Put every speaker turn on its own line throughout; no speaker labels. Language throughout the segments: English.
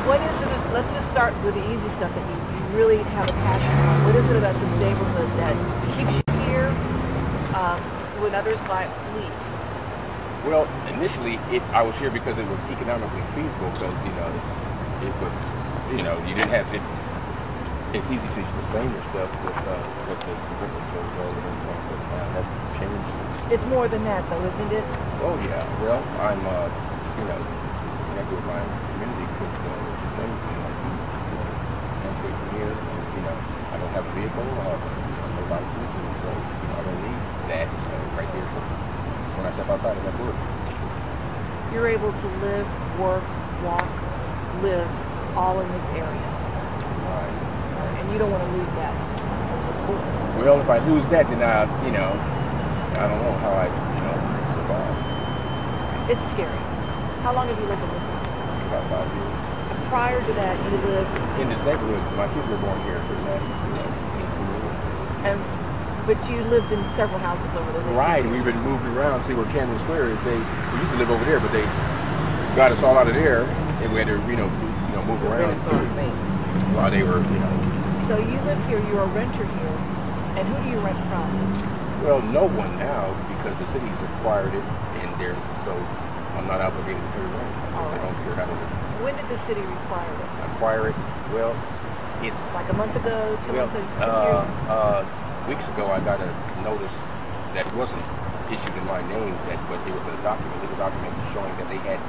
What is it? Let's just start with the easy stuff that you really have a passion for. What is it about this neighborhood that keeps you here when others might leave?
Well, initially, I was here because it was economically feasible because, it was, you didn't have it. It's easy to sustain yourself with because the rent was so low and everything, but that's changing.
It's more than that, though, isn't it?
Oh yeah. Well, I'm connected with my community because it sustains me. Like, landscaping here. I don't have a vehicle. I have no license, and so I don't need that right here because when I step outside, I'm at work.
You're able to live, work, walk, live all in this area.
Right.
And you don't want to lose that.
Well, if I lose that, then I don't know how I survive.
It's scary. How long have you lived in this house?
About 5 years.
And prior to that, you lived
in this neighborhood. My kids were born here for the last 18 years.
But you lived in several houses over those 18
Right.
years.
We've been moved around. See where Camden Square is. We used to live over there, but they got us all out of there, and we had to move around while they were
So you live here. You're a renter here, and who do you rent from?
Well, no one now because the city's acquired it, and so I'm not obligated to pay rent. I don't care how to live.
When did the city
Acquire it? Well, it's
like a month ago, 2 months ago, 6 years.
Weeks ago, I got a notice that wasn't issued in my name, but it was a legal document showing that they had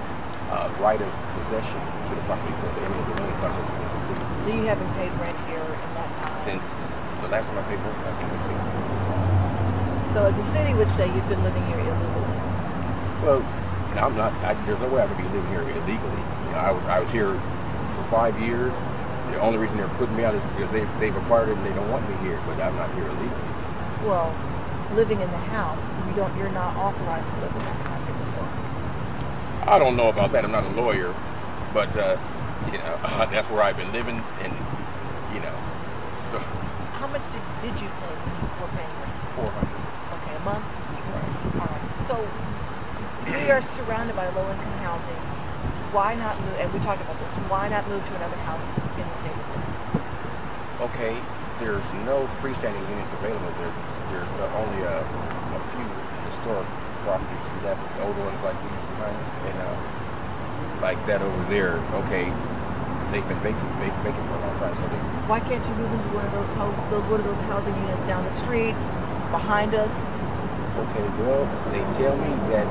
right of possession to the property because the eminent domain process has been completed.
So you haven't paid rent here in that time?
Since the last time I paid rent, I think it's
So as the city would say, you've been living here illegally.
Well, I'm not. There's no way I could be living here illegally. I was here for 5 years. The only reason they're putting me out is because they've acquired it and they don't want me here. But I'm not here illegally.
Well, living in the house, you're not authorized to live in that house anymore.
I don't know about that. I'm not a lawyer, but that's where I've been living, and
How much did you pay when you were paying rent?
$400.
Okay, a month.
Right.
All right. So we are surrounded by low-income housing. Why not move? And we talked about this. Why not move to another house in the same neighborhood?
Okay, there's no freestanding units available. There's only a few historic properties left, old ones like these behind us, and like that over there. Okay, they've been vacant for a long time. So
why can't you move into one of those housing units down the street behind us?
Okay, well, they tell me that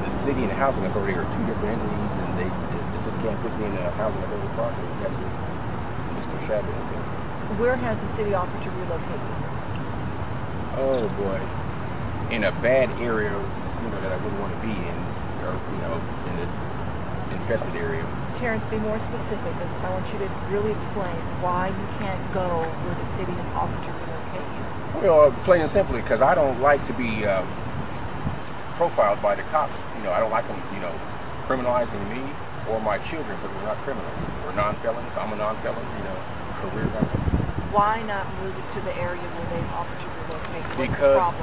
the city and the housing authority are two different entities, and the city can't put me in a housing authority project. That's what Mr. Chavez tells me.
Where has the city offered to relocate you?
Oh boy, in a bad area, that I wouldn't want to be in, or in an infested area.
Terrence, be more specific, because I want you to really explain why you can't go where the city has offered to relocate you.
Well, plain and simply, because I don't like to be profiled by the cops. I don't like them, criminalizing me or my children because we're not criminals. We're non-felons. I'm a non-felon, career felon.
Why not move it to the area where they've offered to relocate you?
Because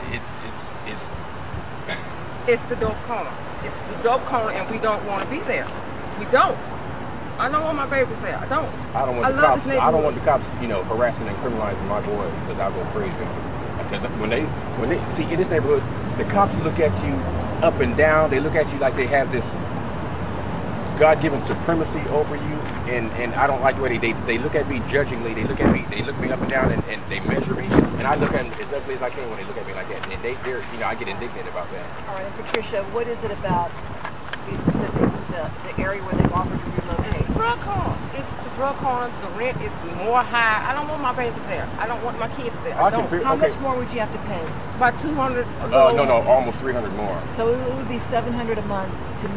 it's the dope corner. It's the dope corner, and we don't want to be there. We don't. I don't want my babies there. I don't.
I don't want the cops. I don't want the cops, harassing and criminalizing my boys because I go crazy. Because when they see in this neighborhood, the cops look at you up and down. They look at you like they have this God-given supremacy over you, and I don't like the way they look at me judgingly. They look me up and down, and they measure me, and I look at them as ugly as I can when they look at me like that. And they're I get indignant about that.
All right, and Patricia, what is it about? Be specific. The area where they've offered to relocate.
It's the drug corner. It's the drug corner. The rent is more high. I don't want my babies there. I don't want my kids there. I don't.
How much more would you have to pay?
About $200.
No, almost $300 more.
So it would be $700 a month to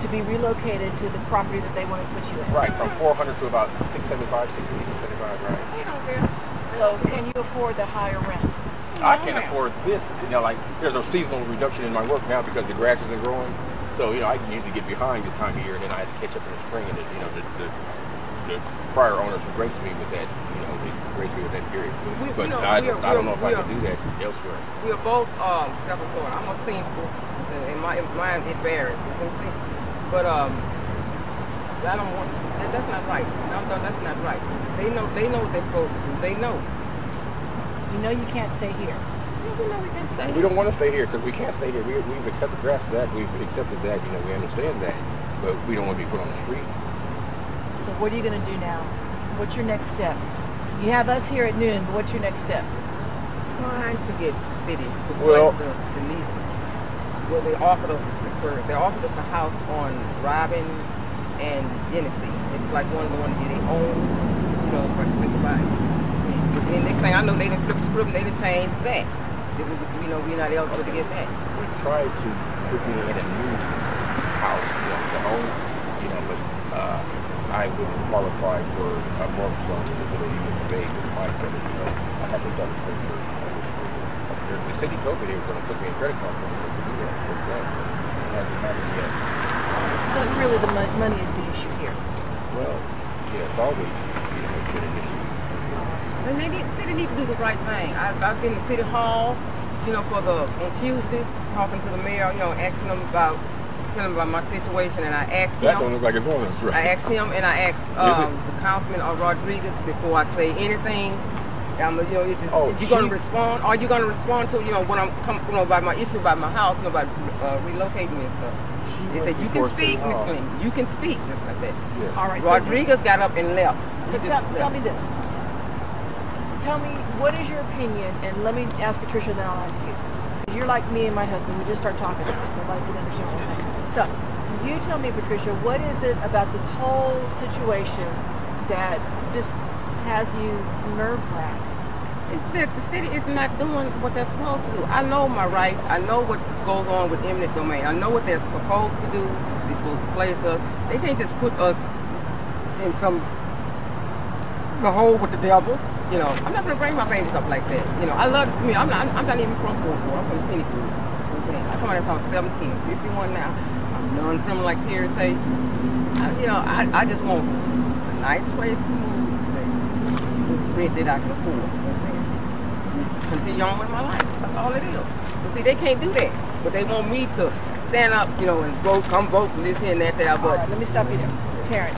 be relocated to the property that they want to put you in.
Right, from $400 to about $675, $675, right?
They don't care.
So can you afford the higher rent?
I can't afford this. There's a seasonal reduction in my work now because the grass isn't growing. So, I can usually get behind this time of year, and then I had to catch up in the spring, and the prior owners would grace me with that, they grace me with that period. I don't know if I can do that elsewhere.
We are both self-employed. I'm a seamstress, and mine it varies, you see what I'm saying? But I don't want that's not right. No, that's not right. They know what they're supposed to do. They know.
You know you can't stay here.
Yeah, we know we can't stay.
We don't want to stay here because we can't stay here. We've accepted that. We've accepted that. You know, we understand that, but we don't want to be put on the street.
So what are you going to do now? What's your next step? You have us here at noon, but what's your next step?
Trying to get the city to place us at least. Well, they offered us they offered us a house on Robin and Genesee. It's like one of the ones that they own, you know, for people to buy. But then next thing I know, they didn't flip the script and they didn't change that. You know, we're not eligible to get that.
We tried to put me in a new house, you know, to own, you know, but I wouldn't qualify for a mortgage loan because the US made with my credit, so I had to start with credit first. So the city told me they were going to put me in credit costs to do that. Because that hasn't happened yet.
So really the money is the issue here.
Well, yeah, it's always been an issue.
And the city need to do the right thing. I've been to City Hall, you know, on Tuesdays, talking to the mayor, you know, asking them about, telling him about my situation, and I asked him.
That don't look like it's on us, right?
I asked him, and I asked the councilman Rodriguez before I say anything. You know, you going to respond? Are you going to respond to, you know, when I'm about my issue about my house, you know, about relocating and stuff? They said you can speak, Miss Clean. You can speak, just like that.
Yeah. All right.
Rodriguez got up and left.
So tell me this. Tell me, what is your opinion, and let me ask Patricia, then I'll ask you. Because you're like me and my husband, we just start talking. Nobody can understand what we're saying. So, you tell me, Patricia, what is it about this whole situation that just has you nerve-wracked?
It's that the city is not doing what they're supposed to do. I know my rights. I know what goes on with eminent domain. I know what they're supposed to do. They're supposed to place us. They can't just put us in the hole with the devil. You know, I'm not going to bring my babies up like that. You know, I love this community. I'm not even from Fort Worth. I'm from Scenic Woods. I come out of this house 17, 51 now. I'm non-criminal, like Terry say. I just want a nice place to move, rent that I can afford. You know what I'm saying? Continue on with my life. That's all it is. But see, they can't do that. But they want me to stand up, you know, and come vote for this here and that there. But
all right, let me stop you there. Terrence.